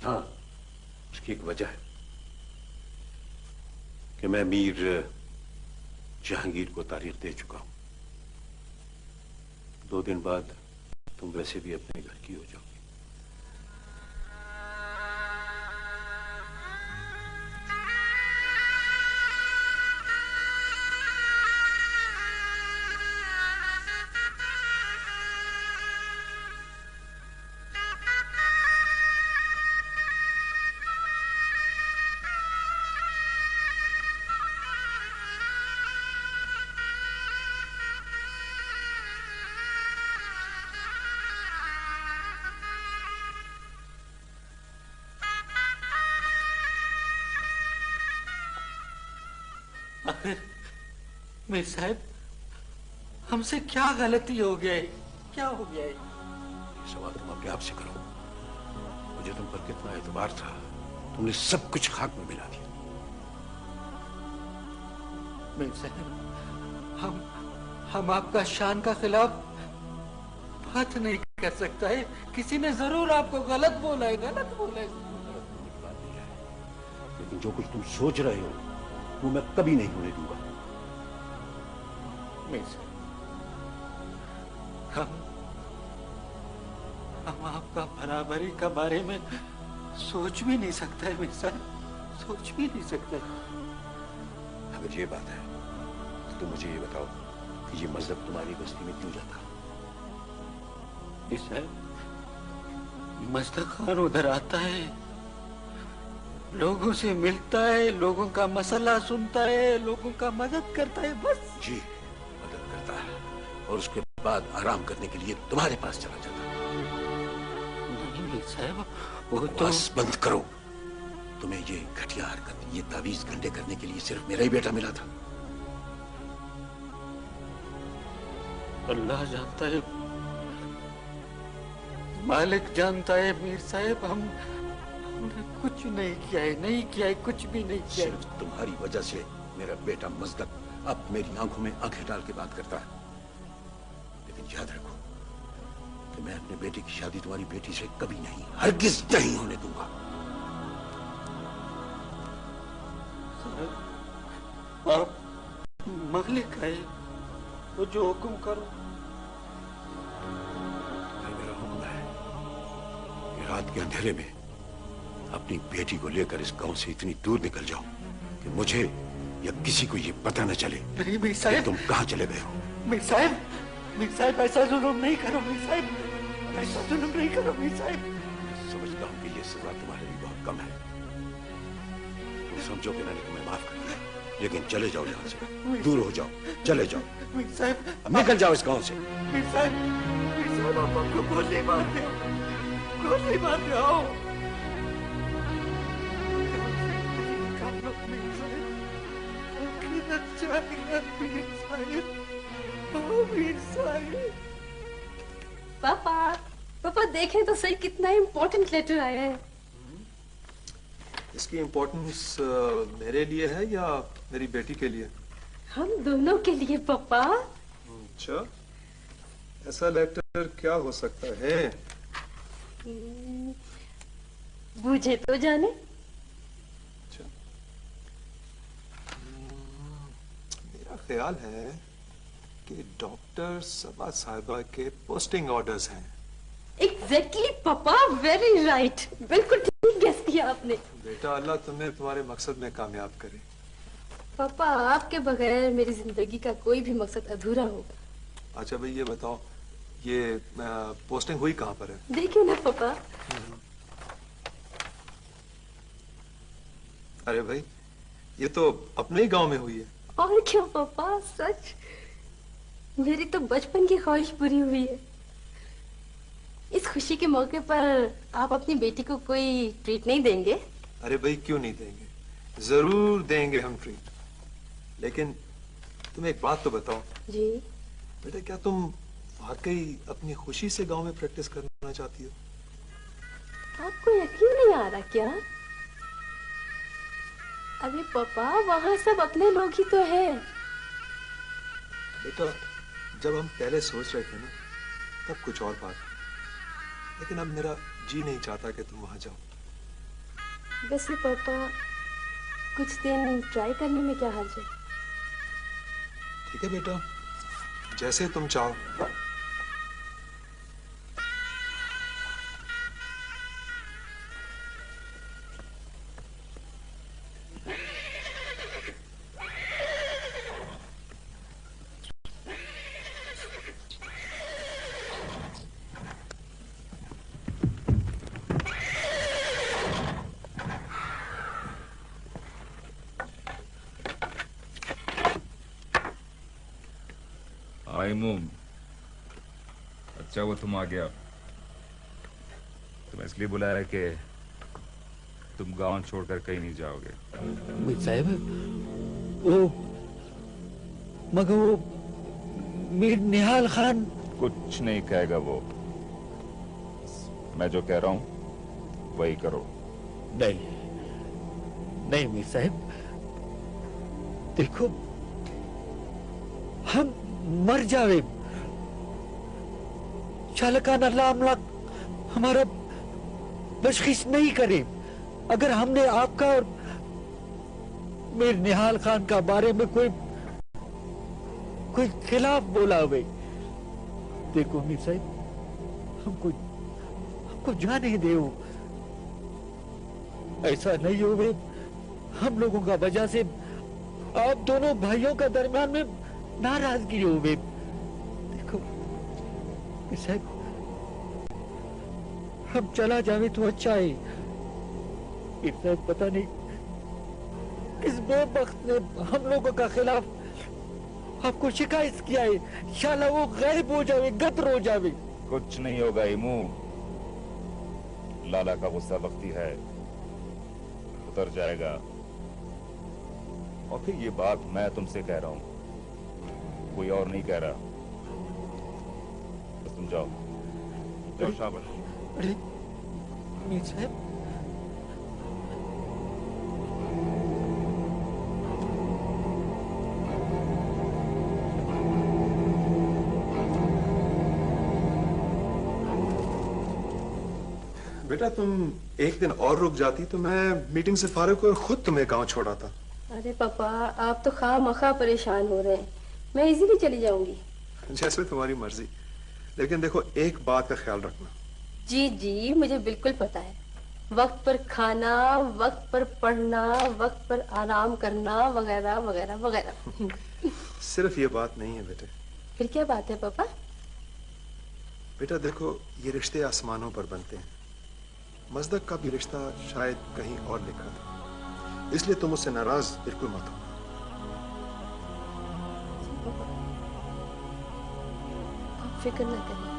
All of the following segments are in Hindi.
हाँ, उसकी एक वजह है कि मैं मीर जहांगीर को तारीख दे चुका हूं। 2 दिन बाद तुम वैसे भी अपने घर की हो जाओ। आखिर मीर साहब हमसे क्या गलती हो गई, क्या हो गया? ये सवाल तुम अपने आप से करो। मुझे तुम पर कितना एतबार था, तुमने सब कुछ खाक में मिला दिया। मीर साहब हम आपका शान का खिलाफ बात नहीं कर सकता है। किसी ने जरूर आपको गलत बोला है, गलत बोला है। लेकिन जो कुछ तुम सोच रहे हो वो मैं कभी नहीं होने दूंगा। हम आपका बराबरी के बारे में सोच भी नहीं सकता है मीर साहब, सोच भी नहीं सकता। अगर ये बात है तो तुम मुझे ये बताओ कि ये मजहब तुम्हारी बस्ती में क्यों जाता? मीर साहब मजहब खान उधर आता है, लोगों से मिलता है, लोगों का मसला सुनता है, लोगों का मदद करता है, बस। जी, मदद करता है और उसके बाद आराम करने के लिए तुम्हारे पास चला जाता है। नहीं साहब, वो तो बस बंद करो। तुम्हें ये घटिया हरकत, ये तावीज गंडे करने के लिए सिर्फ मेरा ही बेटा मिला था। अल्लाह जानता है, मालिक जानता है मीर साहब, हमने कुछ नहीं किया है, नहीं किया है, कुछ भी नहीं किया है। सिर्फ तुम्हारी वजह से मेरा बेटा मजदक अब मेरी आंखों में आंखें डाल के बात करता है। लेकिन याद रखो कि मैं अपने बेटे की शादी तुम्हारी बेटी से कभी नहीं, हरगिज नहीं होने दूंगा। आप मालिक है, वो जो हुक्म करो। मेरा हुक्म है कि रात के अंधेरे में अपनी बेटी को लेकर इस गांव से इतनी दूर निकल जाओ कि मुझे या किसी को ये पता न चले नहीं मीर साहब, तुम कहां चले गए हो। मीर साहब ऐसा जुल्म नहीं करो मीर साहब, ऐसा जुल्म नहीं करो मीर साहब। समझता हूं कि ये सजा तुम्हारे लिए बहुत कम है, तुम समझो कि मैंने तुम्हें माफ कर दिया, लेकिन चले जाओ यहाँ से, दूर हो जाओ, चले जाओ मीर साहब, निकल जाओ इस गांव से। मीर साहब आप हमको गोली मार दो, गोली मार दो। आओ पापा, पापा देखें तो सही कितना इम्पोर्टेंट लेटर आया है। इसकी इम्पोर्टेंस मेरे लिए है या मेरी बेटी के लिए? हम दोनों के लिए पापा। अच्छा, ऐसा लेटर क्या हो सकता है? मुझे तो जाने। अच्छा, मेरा ख्याल है कि डॉक्टर सबा साहिबा के पोस्टिंग ऑर्डर्स हैं। एग्जैक्टली पापा, वेरी राइट, बिल्कुल ठीक गेस किया आपने। बेटा अल्लाह तुम्हें तुम्हारे मकसद में कामयाब करे। पापा आपके बगैर मेरी जिंदगी का कोई भी मकसद अधूरा होगा। अच्छा भाई ये बताओ, ये पोस्टिंग हुई कहाँ पर है? देखिए ना पापा। अरे भाई ये तो अपने ही गांव में हुई है। और क्या पापा, सच मेरी तो बचपन की ख्वाहिश पूरी हुई है। इस खुशी के मौके पर आप अपनी बेटी को कोई ट्रीट नहीं देंगे? अरे भाई क्यों नहीं देंगे, जरूर देंगे हम ट्रीट। लेकिन तुम एक बात तो बताओ जी बेटा, क्या तुम वाकई अपनी खुशी से गांव में प्रैक्टिस करना चाहती हो? आपको यकीन नहीं आ रहा क्या? अरे पापा वहाँ सब अपने लोग ही तो है। बेटा जब हम पहले सोच रहे थे ना तब कुछ और बात, लेकिन अब मेरा जी नहीं चाहता कि तुम वहां जाओ। वैसे पापा कुछ दिन ट्राई करने में क्या हर्ज है? ठीक है बेटा, जैसे तुम चाहो। अच्छा वो तुम आ गया। तुम्हें इसलिए बुलाया कि तुम गांव छोड़कर कहीं नहीं जाओगे। मीर साहब वो मगर वो मीर निहाल खान कुछ नहीं कहेगा वो। मैं जो कह रहा हूं वही करो। नहीं नहीं मीर साहब, देखो हम मर जावे, चालकान अल्लाह अमला हमारा बशखिश नहीं करे। अगर हमने आपका और मीर निहाल खान का बारे में कोई खिलाफ बोला हुए, देखो मीर साहब हमको जाने दे। ऐसा नहीं हो बे, हम लोगों का वजह से आप दोनों भाइयों का दरमियान में नाराजगी हो बे। देखो मीर साहब, हम चला जावे तो अच्छा है। मीर साहब पता नहीं किस बेवक्त ने हम लोगों का खिलाफ आपको शिकायत किया है। शाला वो गायब हो जावे, गद्र हो जावे। कुछ नहीं होगा इमू, लाला का गुस्सा वक्ती है, उतर जाएगा। और फिर ये बात मैं तुमसे कह रहा हूं, कोई और नहीं कह रहा। बस तुम जाओ जाओ, शाबाश। अरे मीर साहब, बेटा तुम एक दिन और रुक जाती तो मैं मीटिंग से फारिग होकर खुद तुम्हें गांव छोड़ाता। अरे पापा, आप तो खामखा परेशान हो रहे हैं। मैं इजीली चली जाऊंगी। जैसे तुम्हारी मर्जी, लेकिन देखो एक बात का ख्याल रखना। जी जी, मुझे बिल्कुल पता है। वक्त पर खाना, वक्त पर पढ़ना, वक्त पर आराम करना, वगैरह वगैरह वगैरह। सिर्फ ये बात नहीं है बेटे। फिर क्या बात है पापा? बेटा देखो, ये रिश्ते आसमानों पर बनते हैं। मजदक का भी रिश्ता शायद कहीं और लिखा था, इसलिए तुम उससे नाराज बिल्कुल मत हो। आप फिक्र न करें।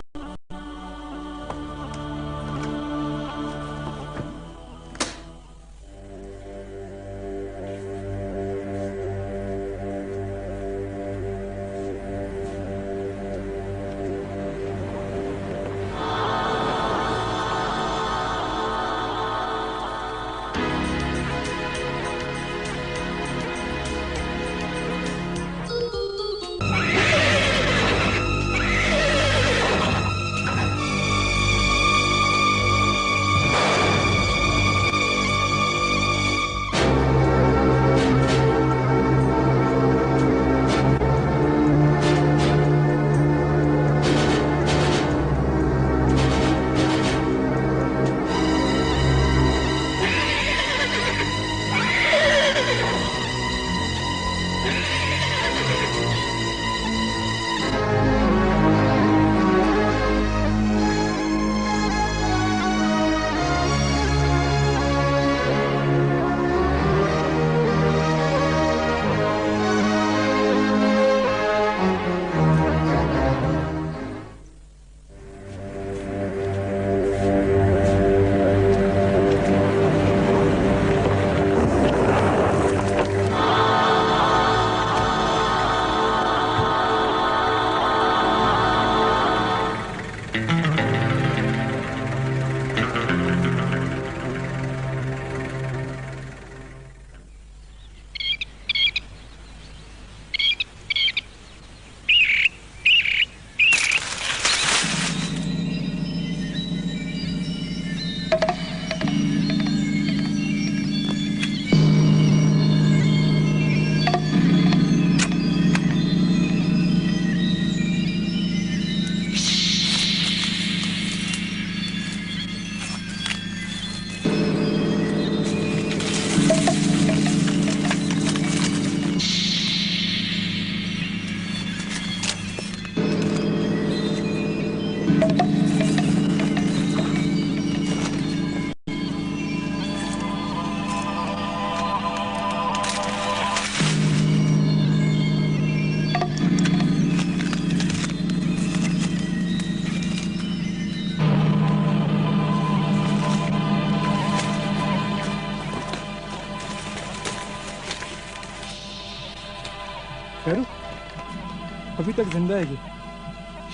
अभी तक जिंदा है ये,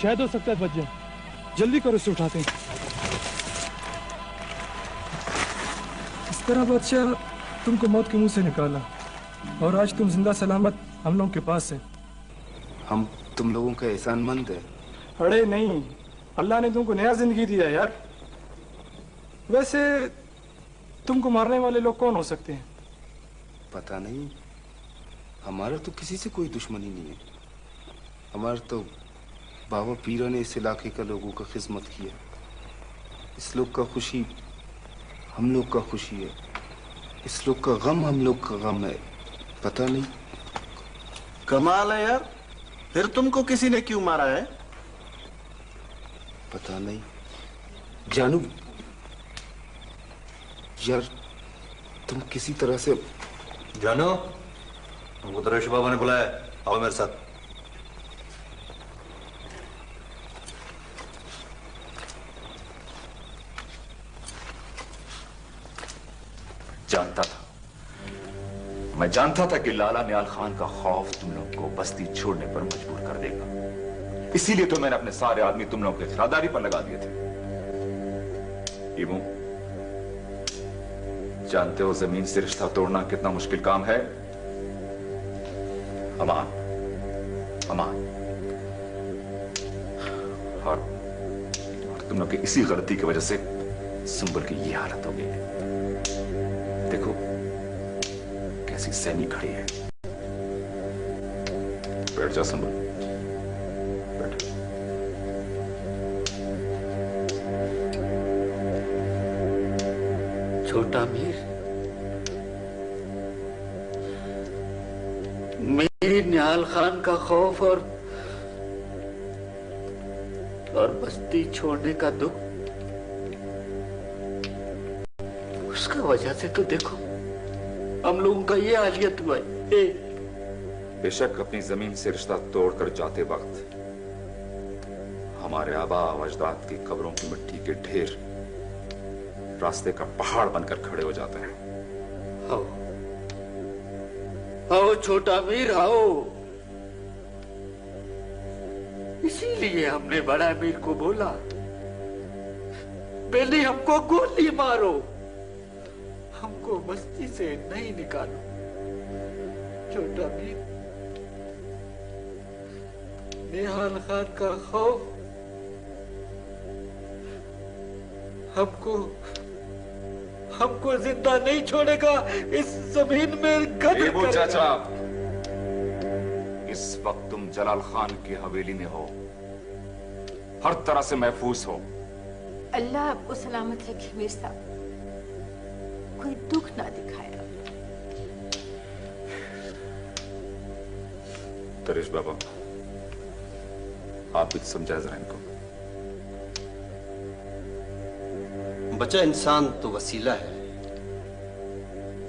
शायद हो सकता है बच जाए। जल्दी करो, इसे उठाते हैं। इस तरह बादशाह तुमको मौत के मुंह से निकाला और आज तुम जिंदा सलामत हम लोगों के पास है। हम तुम लोगों का एहसानमंद है। अरे नहीं, अल्लाह ने तुमको नया जिंदगी दिया यार। वैसे तुमको मारने वाले लोग कौन हो सकते हैं? पता नहीं, हमारा तो किसी से कोई दुश्मनी नहीं है। हमारा तो बाबा पीरा ने इस इलाके का लोगों का खिदमत किया। इस लोग का खुशी हम लोग का खुशी है, इस लोग का गम हम लोग का गम है। पता नहीं। कमाल है यार, फिर तुमको किसी ने क्यों मारा है? पता नहीं। जानू यार, तुम किसी तरह से। जानो, तुमको दरेश बाबा ने बुलाया, आओ मेरे साथ। जानता था, मैं जानता था कि लाला नियाल खान का खौफ तुम लोग को बस्ती छोड़ने पर मजबूर कर देगा। इसीलिए तो मैंने अपने सारे आदमी तुम लोगों की खिलादारी पर लगा दिए थे। इमू, जानते हो जमीन से रिश्ता तोड़ना कितना मुश्किल काम है? अमान, अमान, और तुम लोग की इसी गलती की वजह से सुंबल की ये हालत हो गई है। देखो कैसी सैनी खड़ी है। बैठ जा सुंबल, बैठ। छोटा मीर, मेरी निहाल खान का खौफ और बस्ती छोड़ने का दुख, उसका वजह से तो देखो हम लोगों का ये हालियत हुआ है। बेशक अपनी जमीन से रिश्ता तोड़कर जाते वक्त हमारे आबा अजदाद की कब्रों की मिट्टी के ढेर रास्ते का पहाड़ बनकर खड़े हो जाते हैं। आओ, आओ छोटा मीर, आओ। इसीलिए हमने बड़ा मीर को बोला, पहले हमको गोली मारो, हमको बस्ती से नहीं निकालो। छोटा मीर, निहाल खान का खौफ हमको जिंदा नहीं छोड़ेगा। इस जमीन में कदर चाचा, इस वक्त तुम जलाल खान की हवेली में हो, हर तरह से महफूज हो। अल्लाह आपको सलामत रखे मीर साहब, कोई दुख ना दिखाया। दरेश बाबा, आप भी समझा जरा इनको। बच्चा इंसान तो वसीला है,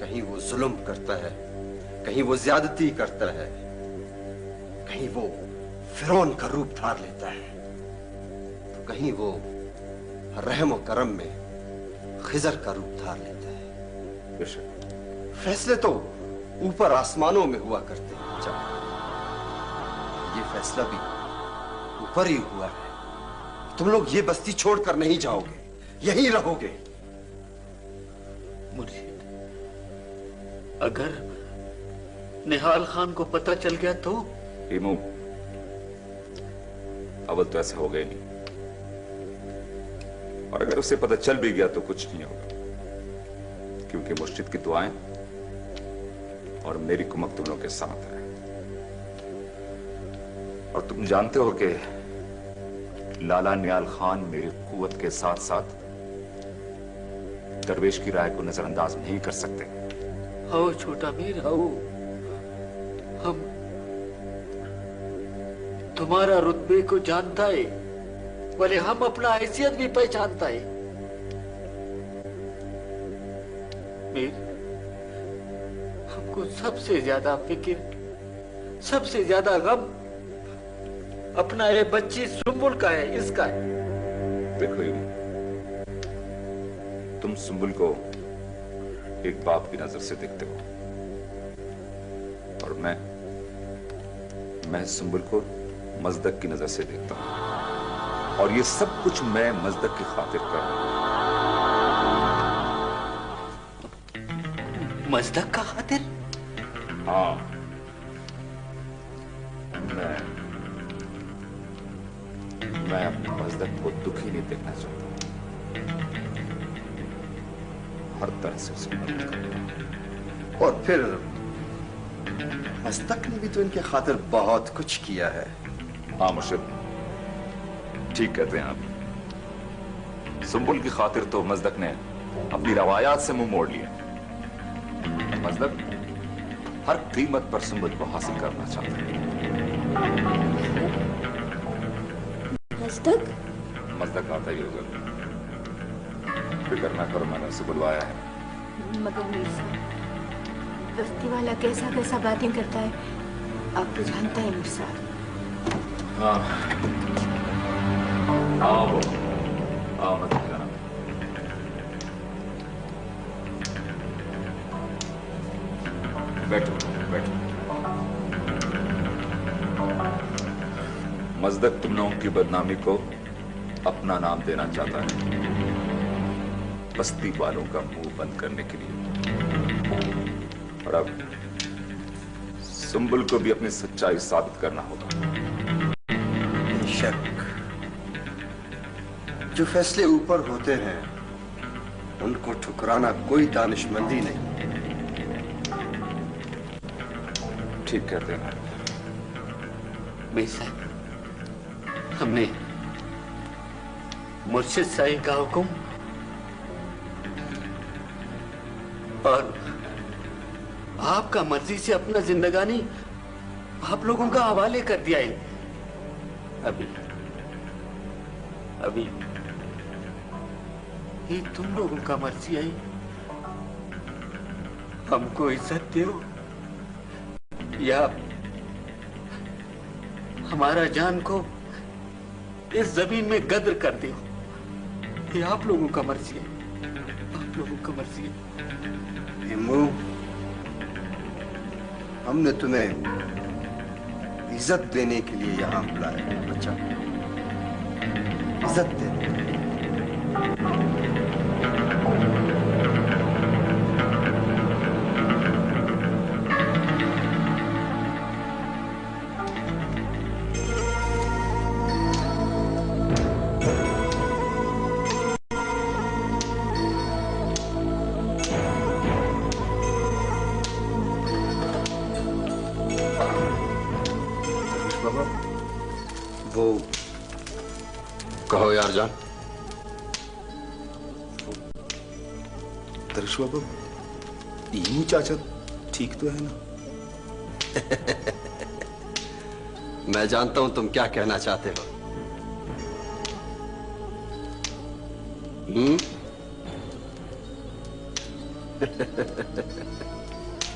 कहीं वो जुल्म करता है, कहीं वो ज्यादती करता है, कहीं वो फिरौन का रूप धार लेता है, तो कहीं वो रहम और करम में खिजर का रूप धार लेता है। बेशक फैसले तो ऊपर आसमानों में हुआ करते हैं बच्चा, ये फैसला भी ऊपर ही हुआ है। तुम लोग ये बस्ती छोड़कर नहीं जाओगे, यहीं रहोगे। मुर्शिद, अगर निहाल खान को पता चल गया तो? इमू, अवल तो ऐसा हो गया नहीं, और अगर उसे पता चल भी गया तो कुछ नहीं होगा, क्योंकि मुर्शिद की दुआएं और मेरी कुमक तुम लोगों के साथ है। और तुम जानते हो कि लाला नियाल खान मेरी कुव्वत के साथ साथ दरवेश की राय को नजरअंदाज नहीं कर सकते। आओ छोटा मीर, आओ। हम तुम्हारा रुतबे को जानता है, भले हम अपना हैसियत भी पहचानता है। मीर, हमको सबसे ज्यादा फिक्र, सबसे ज्यादा गम अपना ये बच्ची सुंबुल का है, इसका है। देखो तुम सुंबुल को एक बाप की नजर से देखते हो, और मैं सुंबुल को मजदक की नजर से देखता हूं, और ये सब कुछ मैं मजदक की खातिर कर रहा हूं। मजदक का खातिर? हाँ, मैं अपने मजदक को दुखी नहीं देखना चाहता, हर तरह से उसे मदद करूंगा। और फिर मजदक ने भी तो इनके खातिर बहुत कुछ किया है। हाँ मुर्शिद, ठीक कहते हैं आप। सुंबुल की खातिर तो मजदक ने अपनी रवायात से मुंह मोड़ लिया। मजदक हर कीमत पर सुंबुल को हासिल करना चाहता है। मजदक आता ही होगा, फिक्र ना करो, मैंने उसे बुलवाया है। मगर मीर साहब, बस्ती वाला कैसा कैसा बातें करता है, आप तो जानता है मीर साहब। हाँ, आओ आओ मजदक जाना। बैठो बैठो। मजदक तुम लोगों की बदनामी को अपना नाम देना चाहता है, बस्ती वालों का मुंह बंद करने के लिए। और अब सुंबुल को भी अपनी सच्चाई साबित करना होगा। बेशक, जो फैसले ऊपर होते हैं उनको ठुकराना कोई दानिशमंदी नहीं। ठीक कहते हैं। मीर साहब, हमने मुर्शिद साईं का हुक्म और आपका मर्जी से अपना जिंदगानी आप लोगों का हवाले कर दिया है। अभी ये तुम लोगों का मर्जी आई, हमको इज्जत दो या हमारा जान को इस जमीन में गद्र कर दो, ये आप लोगों का मर्जी है, आप लोगों का मर्जी है। इम्मू, हमने तुम्हें इज्जत देने के लिए यहां बुलाया है बच्चा, इज्जत देने के लिए। वो कहो यार जान। दर्श बाबा, ईमू चाचा ठीक तो है ना? मैं जानता हूं तुम क्या कहना चाहते हो।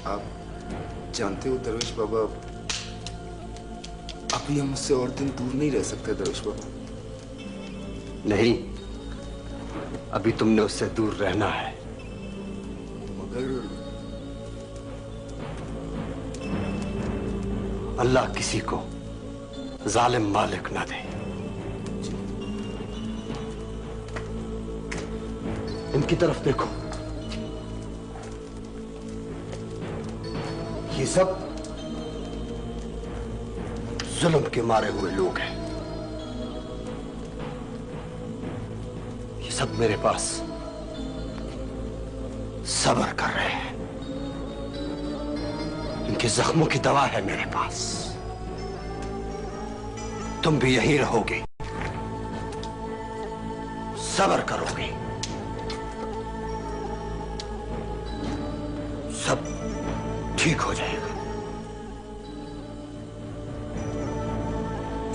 आप जानते हो दरवेश बाबा, अभी हम उससे और दिन दूर नहीं रह सकते दरवेश बाबा। नहीं, अभी तुमने उससे दूर रहना है। मगर अल्लाह किसी को जालिम मालिक ना दे। इनकी तरफ देखो, ये सब जुल्म के मारे हुए लोग हैं। ये सब मेरे पास सब्र कर रहे हैं। इनके जख्मों की दवा है मेरे पास। तुम भी यहीं रहोगे, सब्र करोगे, सब ठीक हो जाएगा,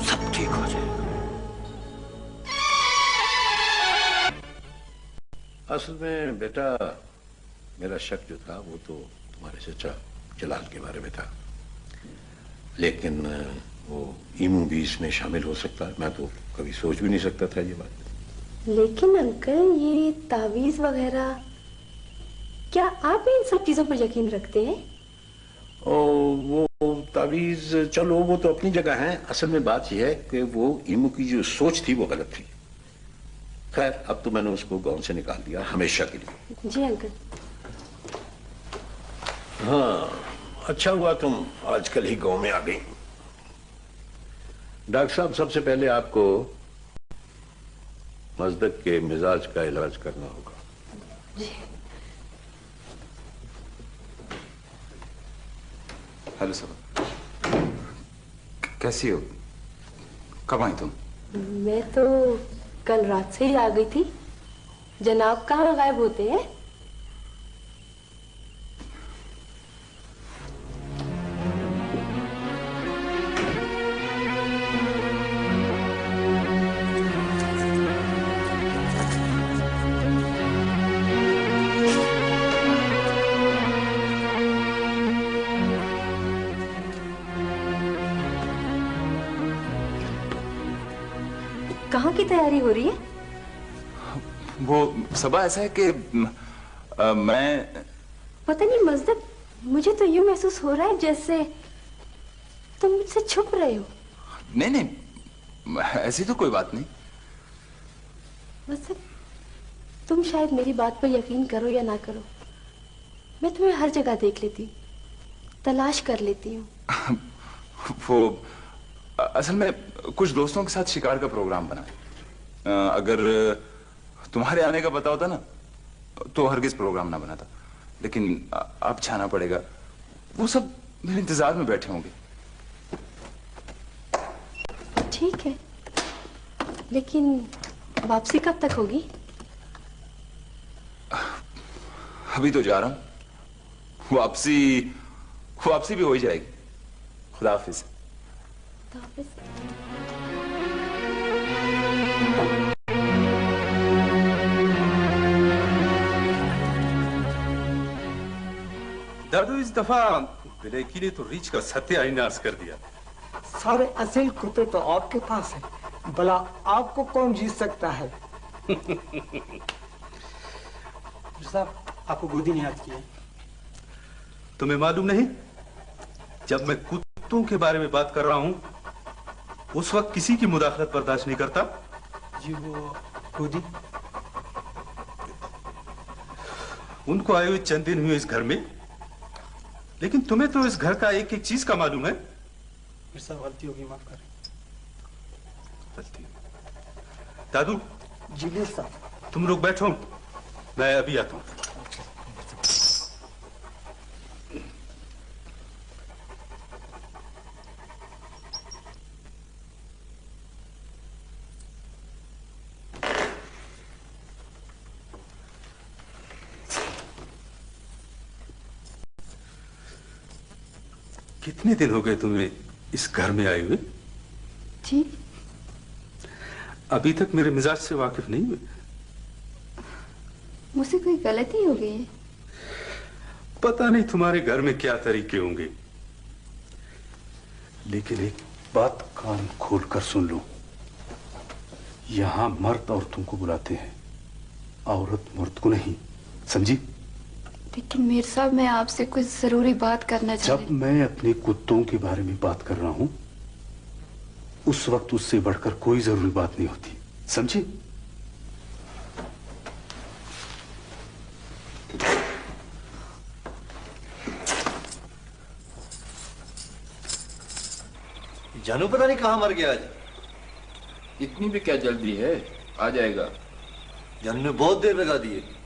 सब ठीक हो जाएगा। असल में बेटा, मेरा शक जो था वो तो तुम्हारे चचा जलाल के बारे में था, लेकिन वो ईमू भी इसमें शामिल हो सकता है। मैं तो कभी सोच भी नहीं सकता था ये बात। लेकिन अंकल, ये तावीज वगैरह, क्या आप इन सब चीजों पर यकीन रखते हैं? वो तावीज, चलो वो तो अपनी जगह है। असल में बात यह है कि वो इमू की जो सोच थी वो गलत थी। खैर अब तो मैंने उसको गांव से निकाल दिया हमेशा के लिए। जी अंकल। हाँ, अच्छा हुआ तुम आजकल ही गांव में आ गई। डॉक्टर साहब, सबसे पहले आपको मजदक के मिजाज का इलाज करना होगा। जी। हेलो सर, कैसी हो? कब आई तुम? मैं तो कल रात से ही आ गई थी। जनाब कहाँ गायब होते हैं? कहाँ की तैयारी हो रही है? वो सबा ऐसा है कि मैं पता नहीं मजदक, मुझे तो यूं महसूस हो रहा है जैसे तुम मुझसे छुप रहे हो। नहीं नहीं, ऐसी तो कोई बात नहीं। मजदक, तुम शायद मेरी बात पर यकीन करो या ना करो, मैं तुम्हें हर जगह देख लेती हूँ, तलाश कर लेती हूँ। वो असल में कुछ दोस्तों के साथ शिकार का प्रोग्राम बना। अगर तुम्हारे आने का पता होता ना तो हरगिज प्रोग्राम ना बनाता, लेकिन अब छाना पड़ेगा। वो सब मेरे इंतजार में बैठे होंगे। ठीक है, लेकिन वापसी कब तक होगी? अभी तो जा रहा हूं, वापसी भी हो ही जाएगी। खुदा हाफिज। दादू, इस दफा बिलेकी ने तो रीच का सत्यानाश कर दिया। सारे असील कुत्ते तो आपके पास है, भला आपको कौन जीत सकता है? साहब, आपको गोदी ने याद किया। तुम्हें मालूम नहीं, जब मैं कुत्तों के बारे में बात कर रहा हूं उस वक्त किसी की मुदाखलत बर्दाश्त नहीं करता। जी वो गोदी, उनको आए हुए चंद दिन हुए इस घर में, लेकिन तुम्हें तो इस घर का एक एक चीज का मालूम है। मेरे साथ गलती होगी, माफ करें। गलती? दादू जी साहब, तुम लोग बैठो, मैं अभी आता हूं। कितने दिन हो गए तुम्हें इस घर में आए हुए? जी। अभी तक मेरे मिजाज से वाकिफ नहीं हुए? मुझसे कोई गलती हो गई है? पता नहीं तुम्हारे घर में क्या तरीके होंगे, लेकिन एक बात कान खोल कर सुन लो, यहां मर्द औरतों को बुलाते हैं, औरत मर्द को नहीं, समझी? लेकिन मीर साहब, मैं आपसे कुछ जरूरी बात करना चाहती हूँ। जब मैं अपने कुत्तों के बारे में बात कर रहा हूं उस वक्त उससे बढ़कर कोई जरूरी बात नहीं होती, समझे? जानू पता नहीं कहां मर गया आज। इतनी भी क्या जल्दी है, आ जाएगा। जानू ने बहुत देर लगा दी है।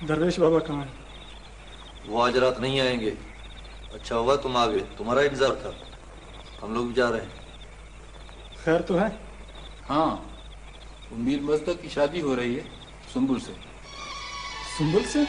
दरवेश बाबा कहाँ हैं? वो आज रात नहीं आएंगे। अच्छा हुआ तुम आ गए, तुम्हारा इंतजार था। हम लोग भी जा रहे हैं। खैर तो है? हाँ, मीर मजदक की शादी हो रही है सुंबुल से। सुंबुल से?